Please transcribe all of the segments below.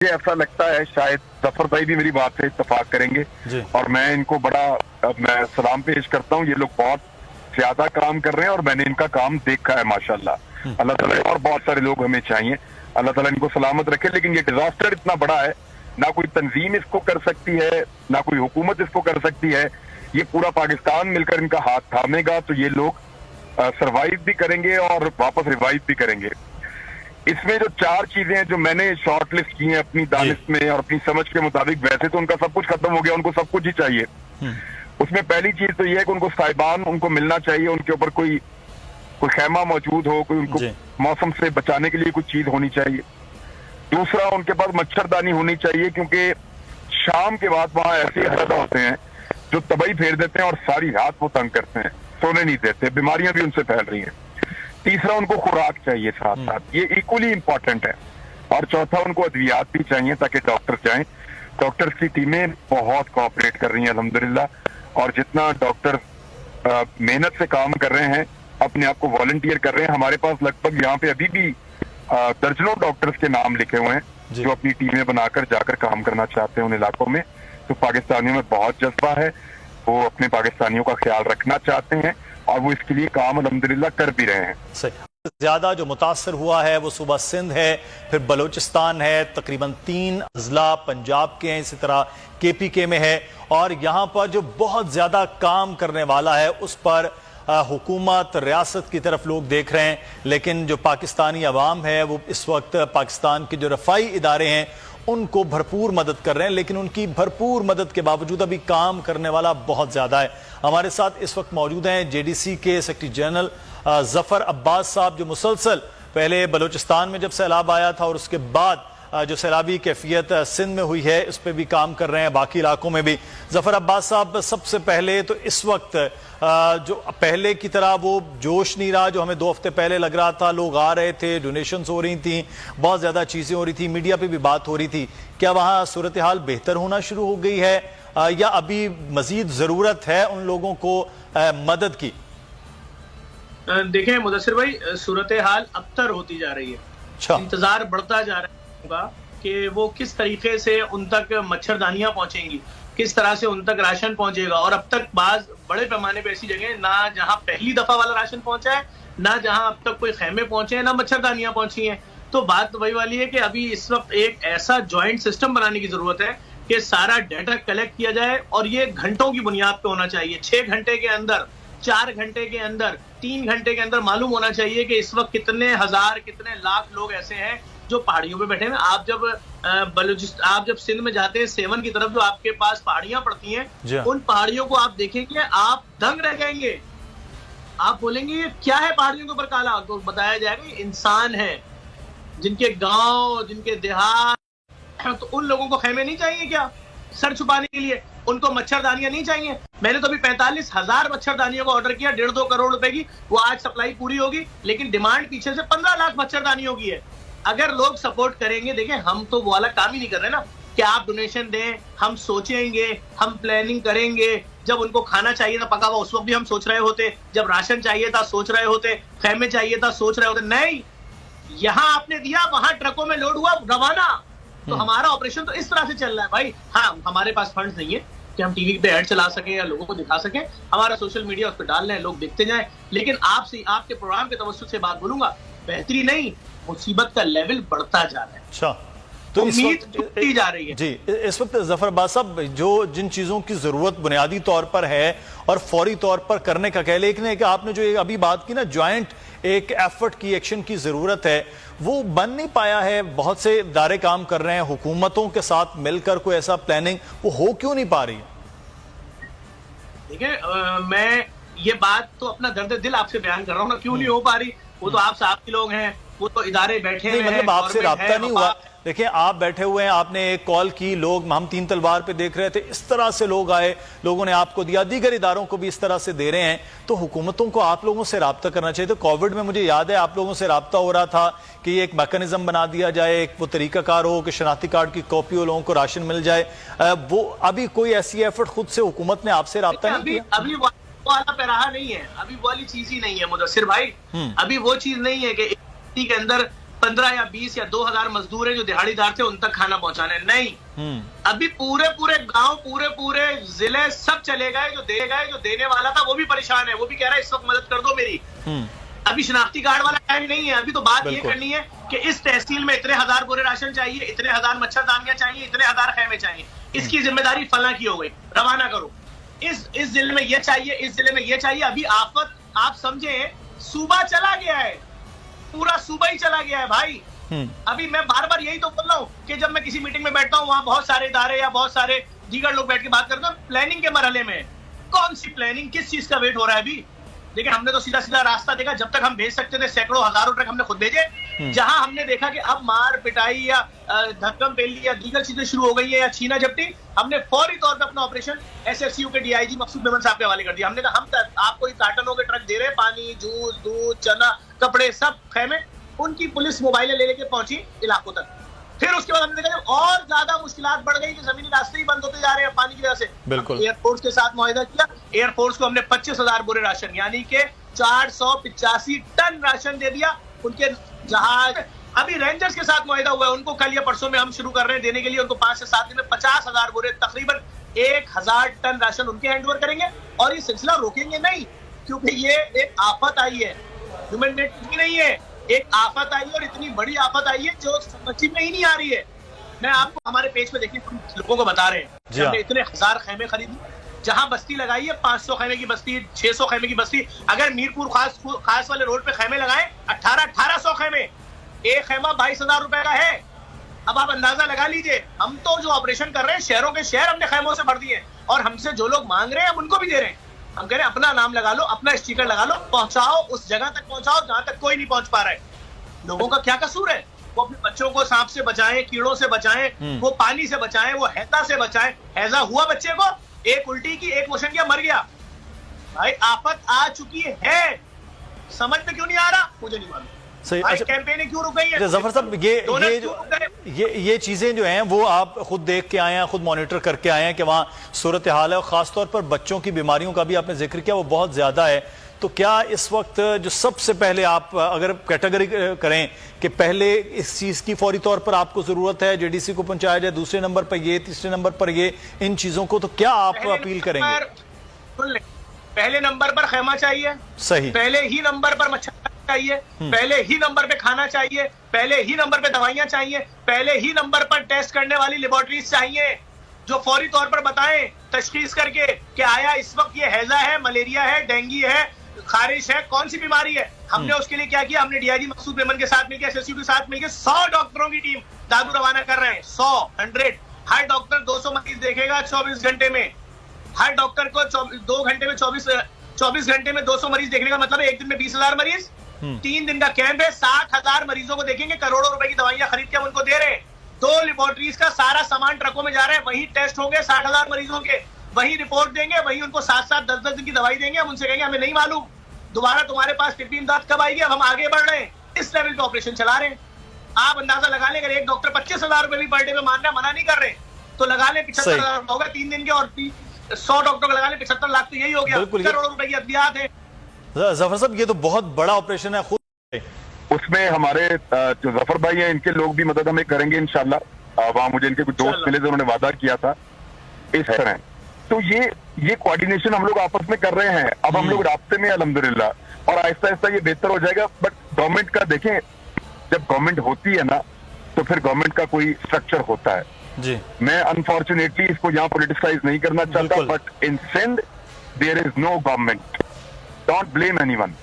मुझे ऐसा लगता है शायद जफर भाई भी मेरी बात से इत्तेफाक करेंगे और मैं इनको मैं सलाम पेश करता हूँ। ये लोग बहुत ज्यादा काम कर रहे हैं और मैंने इनका काम देखा है माशाल्लाह। अल्लाह ताला, और बहुत सारे लोग हमें चाहिए, अल्लाह ताला इनको सलामत रखे। लेकिन ये डिजास्टर इतना बड़ा है, ना कोई तंजीम इसको कर सकती है, ना कोई हुकूमत इसको कर सकती है। ये पूरा पाकिस्तान मिलकर इनका हाथ थामेगा तो ये लोग सरवाइव भी करेंगे और वापस रिवाइव भी करेंगे। इसमें जो 4 चीजें हैं जो मैंने शॉर्ट लिस्ट की हैं अपनी दानिश में और अपनी समझ के मुताबिक, वैसे तो उनका सब कुछ खत्म हो गया, उनको सब कुछ ही चाहिए। उसमें पहली चीज तो ये है कि उनको साहिबान उनको मिलना चाहिए, उनके ऊपर कोई खैमा मौजूद हो, कोई उनको मौसम से बचाने के लिए कुछ चीज होनी चाहिए। दूसरा, उनके पास मच्छरदानी होनी चाहिए, क्योंकि शाम के बाद वहां ऐसे हालात होते हैं जो तबाही फेर देते हैं और सारी रात वो तंग करते हैं, सोने नहीं देते, बीमारियां भी उनसे फैल रही हैं। तीसरा, उनको खुराक चाहिए साथ साथ, ये इक्वली इंपॉर्टेंट है। और चौथा, उनको अद्वियात भी चाहिए ताकि डॉक्टर जाएं। डॉक्टर्स की टीमें बहुत कोऑपरेट कर रही हैं अल्हम्दुलिल्लाह, और जितना डॉक्टर मेहनत से काम कर रहे हैं, अपने आप को वॉलंटियर कर रहे हैं। हमारे पास लगभग यहाँ पे अभी भी दर्जनों डॉक्टर्स के नाम लिखे हुए हैं जो अपनी टीमें बनाकर जाकर काम करना चाहते हैं उन इलाकों में। तो पाकिस्तानियों में बहुत जज्बा है, वो अपने पाकिस्तानियों का ख्याल रखना चाहते हैं और वो इसके लिए काम अल्हम्दुलिल्लाह कर भी रहे हैं। ज्यादा जो मुतासर हुआ है वो सुबह सिंध है, फिर बलूचिस्तान है, तकरीबन 3 अजला पंजाब के हैं, इसी तरह KPK में है। और यहाँ पर जो बहुत ज्यादा काम करने वाला है उस पर हुकूमत रियासत की तरफ लोग देख रहे हैं, लेकिन जो पाकिस्तानी अवाम है वो इस वक्त पाकिस्तान के जो रफ़ाई इदारे हैं उनको भरपूर मदद कर रहे हैं, लेकिन उनकी भरपूर मदद के बावजूद अभी काम करने वाला बहुत ज्यादा है। हमारे साथ इस वक्त मौजूद हैं JDC के सेक्रेटरी जनरल जफर अब्बास साहब, जो मुसलसल पहले बलूचिस्तान में जब सैलाब आया था और उसके बाद जो सैलाबी कैफियत सिंध में हुई है उस पर भी काम कर रहे हैं, बाकी इलाकों में भी। जफर अब्बास साहब, सबसे पहले तो इस वक्त जो पहले की तरह वो जोश नहीं रहा जो हमें 2 हफ्ते पहले लग रहा था। लोग आ रहे थे, डोनेशंस हो रही थी, बहुत ज्यादा चीजें हो रही थी, मीडिया पे भी बात हो रही थी। क्या वहां सूरत हाल बेहतर होना शुरू हो गई है या अभी मजीद जरूरत है उन लोगों को मदद की? देखें मुदस्सिर भाई, सूरत हाल अबतर होती जा रही है। इंतजार बढ़ता जा रहा होगा कि वो किस तरीके से उन तक मच्छरदानियां पहुंचेंगी, किस तरह से उन तक राशन पहुंचेगा। और अब तक बाज बड़े पैमाने पे ऐसी जगह ना जहां पहली दफा वाला राशन पहुंचा है, ना जहां अब तक कोई खेमे पहुंचे हैं, ना मच्छरदानियां पहुंची हैं। तो बात वही वाली है कि अभी इस वक्त एक ऐसा ज्वाइंट सिस्टम बनाने की जरूरत है कि सारा डाटा कलेक्ट किया जाए, और ये घंटों की बुनियाद पे होना चाहिए। 6 घंटे के अंदर, 4 घंटे के अंदर, 3 घंटे के अंदर मालूम होना चाहिए कि इस वक्त कितने हजार, कितने लाख लोग ऐसे हैं जो पहाड़ियों पे बैठे हैं। आप जब सिंध में जाते हैं, सेवन की तरफ, जो आपके पास पहाड़ियां पड़ती हैं, उन पहाड़ियों को आप देखेंगे, आप दंग रह जाएंगे। आप बोलेंगे ये क्या है पहाड़ियों के ऊपर काला? तो बताया जाएगा इंसान है, जिनके गांव, जिनके देहात। तो उन लोगों को खेमे नहीं चाहिए क्या सर छुपाने के लिए? उनको मच्छरदानियां नहीं चाहिए? मैंने तो अभी 45,000 मच्छरदानियों का ऑर्डर किया, 1.5-2 करोड़ रुपए की। वो आज सप्लाई पूरी होगी, लेकिन डिमांड पीछे से 15 लाख मच्छरदानियों की है। अगर लोग सपोर्ट करेंगे, देखें हम तो वो वाला काम ही नहीं कर रहे ना कि आप डोनेशन दें, हम सोचेंगे, हम प्लानिंग करेंगे। जब उनको खाना चाहिए था पका हुआ, उस वक्त भी हम सोच रहे होते। जब राशन चाहिए था सोच रहे होते, खेमे चाहिए था सोच रहे होते। नहीं, यहाँ आपने दिया, वहां ट्रकों में लोड हुआ, रवाना। तो हमारा ऑपरेशन तो इस तरह से चल रहा है भाई। हाँ, हमारे पास फंड्स नहीं है कि हम टीवी पे ऐड चला सके या लोगों को दिखा सके। हमारा सोशल मीडिया उस पर डाल रहे हैं, लोग देखते जाएं। लेकिन आपसे, आपके प्रोग्राम के तवज्जुह से बात बोलूंगा, बेहतरी नहीं, मुसीबत का लेवल बढ़ता जा रहा है। अच्छा, तो उम्मीद टूटती जा रही है जी। इस वक्त जफर अब्बास साहब, जो जिन चीजों की जरूरत बुनियादी तौर पर है और फौरी तौर पर करने का कह, लेकिन आपने जो अभी बात की ना, ज्वाइंट एक एफर्ट की, एक्शन की जरूरत है, वो बन नहीं पाया है। बहुत से इदारे काम कर रहे हैं, हुकूमतों के साथ मिलकर कोई ऐसा प्लानिंग वो हो क्यों नहीं पा रही है? देखिए, मैं ये बात तो अपना दर्द दिल आपसे बयान कर रहा हूँ ना, क्यों नहीं हो पा रही। वो तो आप साहब के लोग हैं, वो तो इदारे बैठे हुए हैं, मतलब आपसे राब्ता नहीं हुआ। देखिए, आप बैठे हुए हैं, आपने एक कॉल की, लोग, हम 3 तलवार पे देख रहे थे, इस तरह से लोग आए, लोगों ने आपको दिया, दीगर इदारों को भी इस तरह से दे रहे हैं। तो हुकूमतों को आप लोगों से राब्ता करना चाहिए। तो कोविड में मुझे याद है आप लोगों से राब्ता हो रहा था कि एक मैकेनिज्म बना दिया जाए, एक वो तरीकाकार हो कि शनाख्ती कार्ड की कॉपी हो, लोगों को राशन मिल जाए। वो अभी कोई ऐसी एफर्ट खुद से हुकूमत ने आपसे राब्ता नहीं किया? अभी वाला पैराहा नहीं है, अभी वाली चीज ही नहीं है मुदस्सिर भाई। अभी वो चीज नहीं है कि के अंदर 15 या 20 या 2000 मजदूर हैं जो दिहाड़ीदार थे, उन तक खाना पहुंचाने नहीं। अभी पूरे गांव, पूरे जिले सब चले गए। जो देने वाला था वो भी परेशान है, वो भी कह रहा है इस वक्त मदद कर दो मेरी। अभी शनाख्ती कार्ड वाला टाइम नहीं है। अभी तो बात ये करनी है कि इस तहसील में इतने 1000 बोरे राशन चाहिए, इतने 1000 मच्छरदानियां चाहिए, इतने 1000 खेमे चाहिए। इसकी जिम्मेदारी फला की हो गई, रवाना करो। इस जिले में ये चाहिए, इस जिले में ये चाहिए। अभी आफत आप समझे, सूबा चला गया है, पूरा सूबा ही चला गया है भाई। अभी मैं बार बार यही तो बोल रहा हूँ कि जब मैं किसी मीटिंग में बैठता हूँ, वहां बहुत सारे इदारे या बहुत सारे दीगर लोग बैठ के बात करते हैं, प्लानिंग के मरहले में। कौन सी प्लानिंग, किस चीज का वेट हो रहा है अभी? देखिए, हमने तो सीधा रास्ता देखा। जब तक हम भेज सकते थे सैकड़ों हजारों ट्रक हमने खुद भेजे। जहां हमने देखा कि अब मार पिटाई या धक्कम पेली या दीगर चीजें शुरू हो गई है या छीना झपटी, हमने फौरी तौर पर अपना ऑपरेशन एसएसयू के डीआईजी मकसूद मेमन साहब के हवाले कर दिया। हमने कहा हम आपको कार्टनों के ट्रक दे रहे हैं, पानी, जूस, दूध, चना, कपड़े, सब खेमे। उनकी पुलिस मोबाइलें लेके पहुंची इलाकों तक। फिर उसके बाद हमने देखा और ज्यादा मुश्किलात बढ़ गई कि जमीनी रास्ते ही बंद होते जा रहे हैं पानी की वजह से। बिल्कुल। एयरफोर्स के साथ मुआहिदा किया। एयरफोर्स को हमने 25,000 बोरे राशन यानी कि 485 टन राशन दे दिया। उनके जहाज अभी रेंजर्स के साथ मुआहिदा हुआ है, उनको कल या परसों में हम शुरू कर रहे हैं देने के लिए। उनको 5 से 7 दिन में 50,000 बोरे, तकरीबन 1000 टन राशन उनके हैंडओवर करेंगे। और ये सिलसिला रोकेंगे नहीं, क्योंकि ये एक आफत आई है, ह्यूमैनिटेरियन नहीं है, एक आफत आई है। और इतनी बड़ी आफत आई है जो समझ में ही नहीं आ रही है। मैं आपको हमारे पेज पे देखिए, लोगों को बता रहे हैं हमने इतने 1000 खेमे खरीदे। जहां बस्ती लगाई है 500 खेमे की बस्ती, 600 खेमे की बस्ती। अगर मीरपुर खास वाले रोड पे खेमे लगाए 1800 खेमे, एक खेमा 22,000 रुपए का है। अब आप अंदाजा लगा लीजिए। हम तो जो ऑपरेशन कर रहे हैं, शहरों के शहर हमने खेमों से भर दिए, और हमसे जो लोग मांग रहे हैं हम उनको भी दे रहे हैं। हम कह रहे हैं अपना नाम लगा लो, अपना स्टिकर लगा लो, पहुंचाओ उस जगह तक पहुंचाओ जहां तक कोई नहीं पहुंच पा रहा है। लोगों का क्या कसूर है? वो अपने बच्चों को सांप से बचाएं, कीड़ों से बचाएं, वो पानी से बचाएं, वो हैजा से बचाएं। हैजा हुआ बच्चे को, एक उल्टी की, एक मोशन किया, मर गया। भाई आफत आ चुकी है, समझ में क्यों नहीं आ रहा? मुझे नहीं मालूम। सही। अच्छा, कैंपेनिंग क्यों रुक गई है? जफर साहब, ये चीजें जो हैं वो आप खुद देख के आए हैं, खुद मॉनिटर करके आए हैं कि वहाँ सूरत हाल है, और खासतौर पर बच्चों की बीमारियों का भी आपने जिक्र किया, वो बहुत ज्यादा है। तो क्या इस वक्त जो सबसे पहले आप अगर कैटेगरी करें कि पहले इस चीज की फौरी तौर पर आपको जरूरत है, जेडीसी को पहुंचाया जाए, दूसरे नंबर पर ये, तीसरे नंबर पर ये, इन चीजों को, तो क्या आप अपील करेंगे? पहले नंबर पर खेमा चाहिए, सही। पहले ही नंबर पर मच्छर चाहिए, पहले ही नंबर पे खाना चाहिए, पहले ही नंबर पे दवाइयां चाहिए, पहले ही नंबर पर टेस्ट करने वाली लेबोरेटरीज चाहिए जो फौरी तौर पर बताएं तशखीस करके कि आया इस वक्त ये हैजा है, मलेरिया है, डेंगू है, खारिश है, कौन सी बीमारी है। हमने उसके लिए क्या किया? हमने डीआईजी मकसूद मेमन के साथ मिलकर, एसएसयू के साथ मिलकर 100 डॉक्टरों की टीम दादू रवाना कर रहे हैं। 100 हर डॉक्टर 200 मरीज देखेगा 24 घंटे में। हर डॉक्टर को 2 घंटे में 24 घंटे में 200 मरीज देखने का मतलब है एक दिन में 20,000 मरीज। 3 दिन का कैंप है, 60,000 मरीजों को देखेंगे, करोड़ों रुपए की दवाइयां खरीद के हम उनको दे रहे हैं। 2 लेबोरेटरीज का सारा सामान ट्रकों में जा रहा है, वही टेस्ट होंगे 60,000 मरीजों के, वही रिपोर्ट देंगे, वही उनको 7-7, 10-10 दिन की दवाई देंगे। हम उनसे कहेंगे हमें नहीं मालूम दोबारा तुम्हारे पास तिब्बी इमदाद कब आएगी, अब हम आगे बढ़ रहे हैं, इस लेवल पे ऑपरेशन चला रहे हैं। आप अंदाजा लगा लें, अगर एक डॉक्टर 25,000 रुपए भी पर डे में मानना मना नहीं कर रहे, तो लगा लें 75,000 होगा 3 दिन के, और 100 डॉक्टर को लगा लें 75 लाख, तो यही हो गया, करोड़ों रुपए की अद्वियात है। जफर साहब, ये तो बहुत बड़ा ऑपरेशन है, खुद उसमें हमारे जो जफर भाई हैं इनके लोग भी मदद हमें करेंगे इंशाल्लाह। वहां मुझे इनके कुछ दोस्त मिले थे, उन्होंने वादा किया था इस तरह। तो ये कोऑर्डिनेशन हम लोग आपस में कर रहे हैं। अब हम लोग रास्ते में अल्हम्दुलिल्लाह, और आहिस्ता आहिस्ता ये बेहतर हो जाएगा। बट गवर्नमेंट का देखें, जब गवर्नमेंट होती है ना तो फिर गवर्नमेंट का कोई स्ट्रक्चर होता है जी। मैं अनफॉर्चुनेटली इसको यहाँ पोलिटिसाइज नहीं करना चाहता, but in Sindh there is no government, don't blame anyone.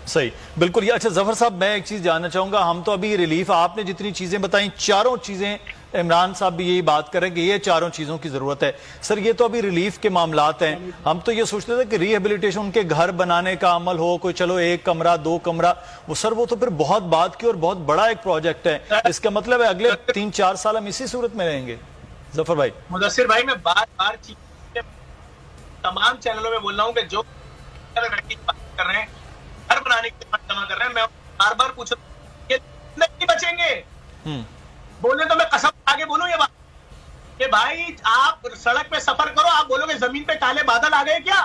सही, बिल्कुल। ये अच्छा जफर साहब, मैं एक चीज जानना चाहूंगा, हम तो अभी रिलीफ, आपने जितनी चीजें बताई, चारों चीजें, इमरान साहब भी यही बात करें कि ये चारों चीजों की जरूरत है। सर, ये तो अभी रिलीफ के मामलात हैं। हम तो ये सोचते थे कि रिहेबिलिटेशन, उनके घर बनाने का अमल हो, कोई चलो 1 कमरा 2 कमरा, वो सर वो तो फिर बहुत बात की और बहुत बड़ा एक प्रोजेक्ट है। इसका मतलब है अगले 3-4 साल हम इसी सूरत में रहेंगे। जफर भाई, मुदस्सिर भाई, मैं बार-बार तमाम चैनलों में बोल रहा हूँ कि जो कर रहे हैं, घर बनाने के लिए जमा कर रहे हैं, मैं बार-बार पूछ रहा हूं नहीं बचेंगे। बोले तो मैं कसम आगे बोलूं ये बात कि भाई आप सड़क पे सफर करो, आप बोलोगे जमीन पे काले बादल आ गए क्या?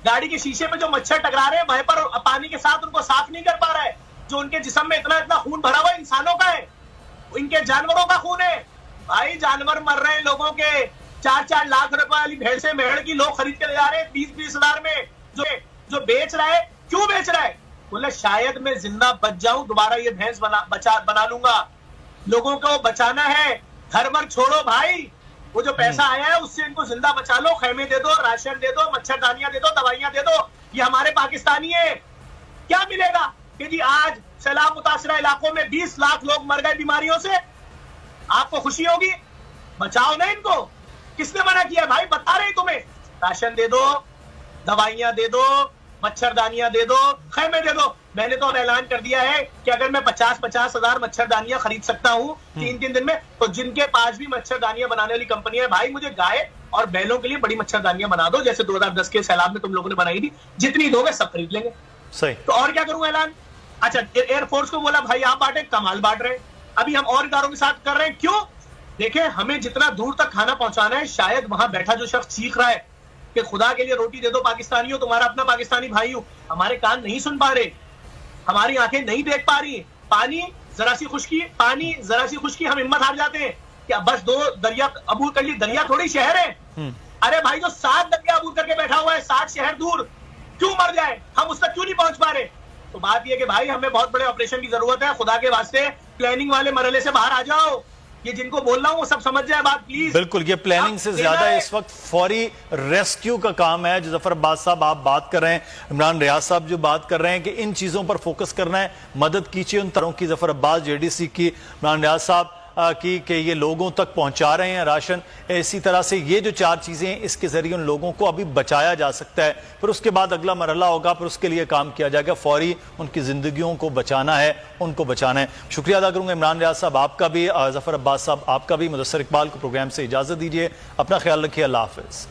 गाड़ी के शीशे पे जो मच्छर टकरा रहे हैं वहीं पर पानी के साथ उनको साफ नहीं कर पा रहा है। जो उनके जिस्म में इतना इतना खून भरा हुआ इंसानों का है, इनके जानवरों का खून है। भाई जानवर मर रहे हैं लोगों के, 4-4 लाख रुपए वाली भैंसे मेढ़ की लोग खरीद के ले जा रहे हैं 20-20 हजार में। जो बेच रहा है, क्यों बेच रहा है? बोले शायद मैं जिंदा बच जाऊं, दोबारा ये भैंस बना लूंगा। लोगों को बचाना है, घर भर छोड़ो भाई। वो जो पैसा आया है उससे इनको जिंदा बचा लो, खेमे दे दो, राशन दे दो, मच्छरदानियां दे दो, दवाइयां दे दो। ये हमारे पाकिस्तानी है। क्या मिलेगा कि जी आज सैलाब मुतासरा इलाकों में 20 लाख लोग मर गए बीमारियों से, आपको खुशी होगी? बचाओ ना इनको। किसने मना किया भाई? बता रहे तुम्हें, राशन दे दो, दवाइयां दे दो, मच्छरदानियां दे दो, खेमे दे दो। मैंने तो ऐलान कर दिया है कि अगर मैं 50-50 हजार मच्छरदानियां खरीद सकता हूं 3-3 दिन में, तो जिनके पास भी मच्छरदानियां बनाने वाली कंपनी है, भाई मुझे गाय और बैलों के लिए बड़ी मच्छरदानियां बना दो, जैसे 2010 के सैलाब में तुम लोगों ने बनाई थी। जितनी दोगे सब खरीद लेंगे। सही। तो और क्या करूं ऐलान? अच्छा, एयरफोर्स को बोला भाई आप बांटे, कमाल बांट रहे हैं। अभी हम और इदारों के साथ कर रहे हैं। क्यों? देखें, हमें जितना दूर तक खाना पहुंचाना है, शायद वहां बैठा जो शख्स चीख रहा है कि खुदा के लिए रोटी दे दो पाकिस्तानियों, तुम्हारा अपना पाकिस्तानी भाई हूं, हमारे कान नहीं सुन पा रहे, हमारी आंखें नहीं देख पा रही। पानी जरा सी खुशकी हम हिम्मत हार जाते हैं कि अब बस 2 दरिया अबूर कर ली। दरिया थोड़ी शहर है। अरे भाई जो 7 दरिया अबूर करके बैठा हुआ है 60 शहर दूर, क्यों मर जाए? हम उस तक क्यों नहीं पहुंच पा रहे? तो बात यह कि भाई हमें बहुत बड़े ऑपरेशन की जरूरत है। खुदा के वास्ते प्लानिंग वाले मरहले से बाहर आ जाओ। ये जिनको बोल रहा हूं वो सब समझ जाए बात, प्लीज। बिल्कुल, ये प्लानिंग से ज्यादा इस वक्त फौरी रेस्क्यू का काम है। जो जफर अब्बास साहब आप बात कर रहे हैं, इमरान रियाज साहब जो बात कर रहे हैं कि इन चीजों पर फोकस करना है, मदद कीजिए उन तरह की। जफर अब्बास जेडीसी की, इमरान रियाज साहब की कि ये लोगों तक पहुंचा रहे हैं राशन। इसी तरह से ये जो 4 चीजें हैं, इसके जरिए उन लोगों को अभी बचाया जा सकता है। फिर उसके बाद अगला मरहला होगा, फिर उसके लिए काम किया जाएगा। फौरी उनकी जिंदगियों को बचाना है, उनको बचाना है। शुक्रिया अदा करूंगा इमरान रियाज साहब आपका भी, जफर अब्बास साहब आपका भी। मुदस्सिर इकबाल को प्रोग्राम से इजाजत दीजिए। अपना ख्याल रखिए। अल्लाह हाफिज।